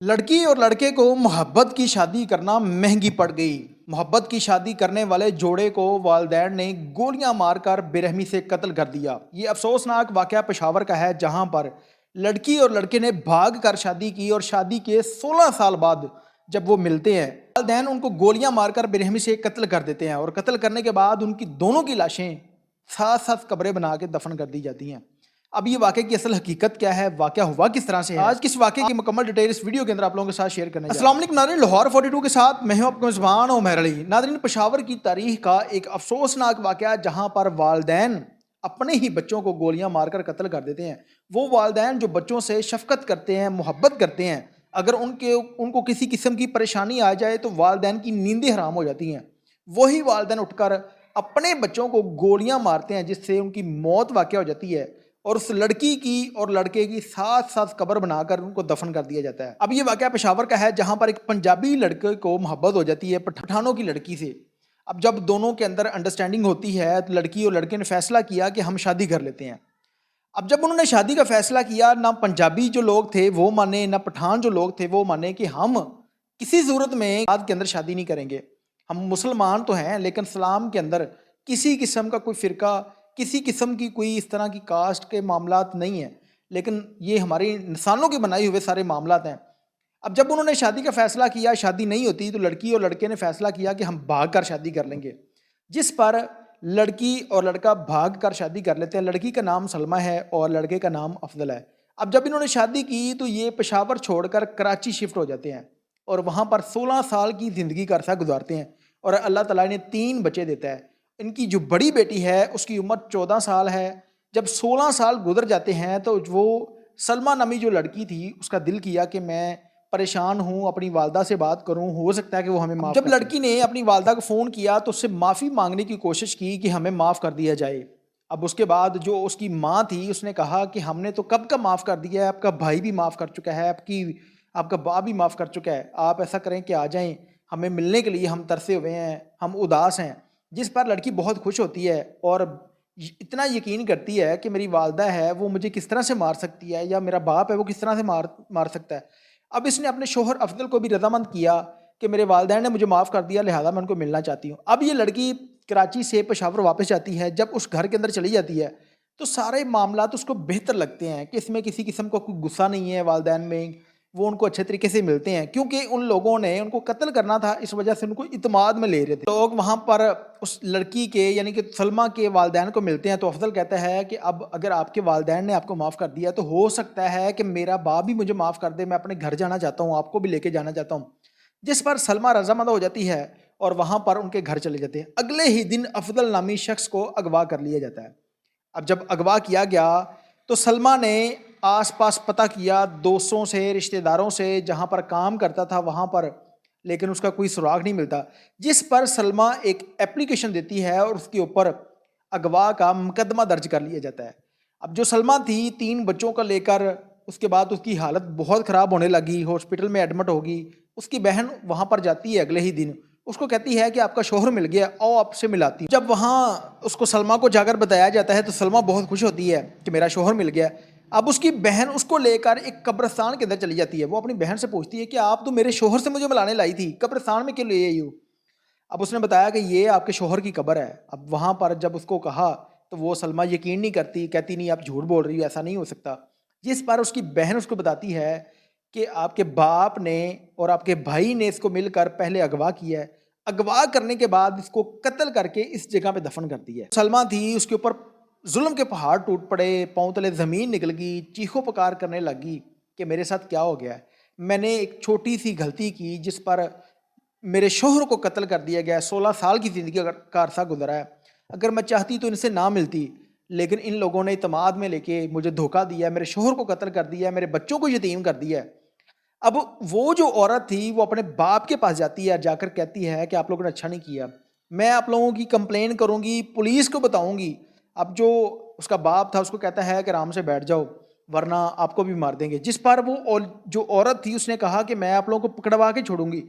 लड़की और लड़के को मोहब्बत की शादी करना महंगी पड़ गई। मोहब्बत की शादी करने वाले जोड़े को वालिदैन ने गोलियां मारकर बेरहमी से कत्ल कर दिया। ये अफसोसनाक वाकया पेशावर का है, जहां पर लड़की और लड़के ने भाग कर शादी की और शादी के 16 साल बाद जब वो मिलते हैं, वालिदैन उनको गोलियां मारकर बेरहमी से कत्ल कर देते हैं और कत्ल करने के बाद उनकी दोनों की लाशें साथ साथ कब्रें बना के दफन कर दी जाती हैं। अब ये वाकये की असल हकीकत क्या है, वाकया हुआ किस तरह से है, आज किस वाकये की मुकम्मल डिटेल इस वीडियो के अंदर आप लोगों के साथ शेयर करने जा रहे हैं। अस्सलाम वालेकुम नाज़रीन, लाहौर 42 के साथ मैं हूं आपका मेज़बान उमर अली। नाज़रीन, पेशावर की तारीख का एक अफसोसनाक वाकया, जहां पर वालिदैन अपने ही बच्चों को गोलियां मारकर कत्ल कर देते हैं। वो वालिदैन जो बच्चों से शफकत करते हैं, मोहब्बत करते हैं, अगर उनको किसी किस्म की परेशानी आ जाए तो वालिदैन की नींदें हराम हो जाती हैं। वही वालिदैन उठकर अपने बच्चों को गोलियां मारते हैं, जिससे उनकी मौत वाक़या हो जाती है और उस लड़की की और लड़के की साथ साथ कब्र बनाकर उनको दफन कर दिया जाता है। अब ये वाकया पेशावर का है, जहां पर एक पंजाबी लड़के को मोहब्बत हो जाती है पठानों की लड़की से। अब जब दोनों के अंदर अंडरस्टैंडिंग होती है तो लड़की और लड़के ने फैसला किया कि हम शादी कर लेते हैं। अब जब उन्होंने शादी का फैसला किया, ना पंजाबी जो लोग थे वो माने, ना पठान जो लोग थे वो माने कि हम किसी सूरत में बाद के अंदर शादी नहीं करेंगे। हम मुसलमान तो हैं, लेकिन इस्लाम के अंदर किसी किस्म का कोई फ़िरका, किसी किस्म की कोई इस तरह की कास्ट के मामलात नहीं है, लेकिन ये हमारे इंसानों के बनाए हुए सारे मामलात हैं। अब जब उन्होंने शादी का फ़ैसला किया, शादी नहीं होती, तो लड़की और लड़के ने फ़ैसला किया कि हम भाग कर शादी कर लेंगे। जिस पर लड़की और लड़का भाग कर शादी कर लेते हैं। लड़की का नाम सलमा है और लड़के का नाम अफजल है। अब जब इन्होंने शादी की तो ये पेशावर छोड़कर कराची शिफ्ट हो जाते हैं और वहाँ पर 16 साल की ज़िंदगी का अरसा गुजारते हैं और अल्लाह ताला ने 3 बच्चे देता है। इनकी जो बड़ी बेटी है उसकी उम्र 14 साल है। जब 16 साल गुजर जाते हैं तो वो सलमा नामी जो लड़की थी, उसका दिल किया कि मैं परेशान हूँ, अपनी वालदा से बात करूँ, हो सकता है कि वो हमें माफ़ कर दें। जब लड़की ने अपनी वालदा को फ़ोन किया तो उससे माफ़ी मांगने की कोशिश की कि हमें माफ़ कर दिया जाए। अब उसके बाद जो उसकी माँ थी उसने कहा कि हमने तो कब का माफ़ कर दिया है, आपका भाई भी माफ़ कर चुका है, आपका बाप भी माफ़ कर चुका है, आप ऐसा करें कि आ जाएं हमें मिलने के लिए, हम तरसे हुए हैं, हम उदास हैं। जिस पर लड़की बहुत खुश होती है और इतना यकीन करती है कि मेरी वालदा है वो मुझे किस तरह से मार सकती है, या मेरा बाप है वो किस तरह से मार सकता है। अब इसने अपने शोहर अफजल को भी रजामंद किया कि मेरे वालिदैन ने मुझे माफ़ कर दिया, लिहाजा मैं उनको मिलना चाहती हूँ। अब ये लड़की कराची से पेशावर वापस जाती है। जब उस घर के अंदर चली जाती है तो सारे मामला उसको बेहतर लगते हैं कि इसमें किसी किस्म का कोई गुस्सा नहीं है वालिदैन में। वो उनको अच्छे तरीके से मिलते हैं, क्योंकि उन लोगों ने उनको कत्ल करना था, इस वजह से उनको इत्मीनान में ले रहे थे लोग। वहाँ पर उस लड़की के यानी कि सलमा के वालिदैन को मिलते हैं तो अफजल कहता है कि अब अगर आपके वालिदैन ने आपको माफ़ कर दिया तो हो सकता है कि मेरा बाप भी मुझे माफ़ कर दे, मैं अपने घर जाना चाहता हूँ, आपको भी लेके जाना चाहता हूँ। जिस पर सलमा रजामंद हो जाती है और वहाँ पर उनके घर चले जाते हैं। अगले ही दिन अफजल नामी शख्स को अगवा कर लिया जाता है। अब जब अगवा किया गया तो सलमा ने आस-पास पता किया दोस्तों से, रिश्तेदारों से, जहाँ पर काम करता था वहाँ पर, लेकिन उसका कोई सुराग नहीं मिलता। जिस पर सलमा एक एप्लीकेशन देती है और उसके ऊपर अगवा का मुकदमा दर्ज कर लिया जाता है। अब जो सलमा थी 3 बच्चों को लेकर, उसके बाद उसकी हालत बहुत ख़राब होने लगी, हॉस्पिटल में एडमिट होगी। उसकी बहन वहाँ पर जाती है अगले ही दिन, उसको कहती है कि आपका शौहर मिल गया, आओ आपसे मिलाती हूँ। जब वहाँ उसको सलमा को जाकर बताया जाता है तो सलमा बहुत खुश होती है कि मेरा शौहर मिल गया। अब उसकी बहन उसको लेकर एक कब्रिस्तान के अंदर चली जाती है। वो अपनी बहन से पूछती है कि आप तो मेरे शौहर से मुझे मिलाने लाई थी, कब्रिस्तान में क्यों ले आई हो? अब उसने बताया कि ये आपके शौहर की कब्र है। अब वहाँ पर जब उसको कहा तो वो सलमा यकीन नहीं करती, कहती नहीं आप झूठ बोल रही हो, ऐसा नहीं हो सकता। जिस पर उसकी बहन उसको बताती है कि आपके बाप ने और आपके भाई ने इसको मिलकर पहले अगवा किया है, अगवा करने के बाद इसको कत्ल करके इस जगह पे दफन कर दिया है। सलमा थी, उसके ऊपर जुल्म के पहाड़ टूट पड़े, पाँव तले ज़मीन निकल गई, चीखों पुकार करने लगी कि मेरे साथ क्या हो गया है, मैंने एक छोटी सी गलती की जिस पर मेरे शौहर को कत्ल कर दिया गया। 16 साल की ज़िंदगी का अरसा गुजरा है। अगर मैं चाहती तो इनसे ना मिलती, लेकिन इन लोगों ने इत्मीनान में लेके मुझे धोखा दिया, मेरे शौहर को कत्ल कर दिया, मेरे बच्चों को यतीम कर दिया है। अब वो जो औरत थी वो अपने बाप के पास जाती है, जाकर कहती है कि आप लोगों ने अच्छा नहीं किया, मैं आप लोगों की कंप्लेन करूँगी, पुलिस को बताऊँगी। अब जो उसका बाप था उसको कहता है कि आराम से बैठ जाओ, वरना आपको भी मार देंगे। जिस पर वो जो औरत थी उसने कहा कि मैं आप लोगों को पकड़वा के छोड़ूंगी।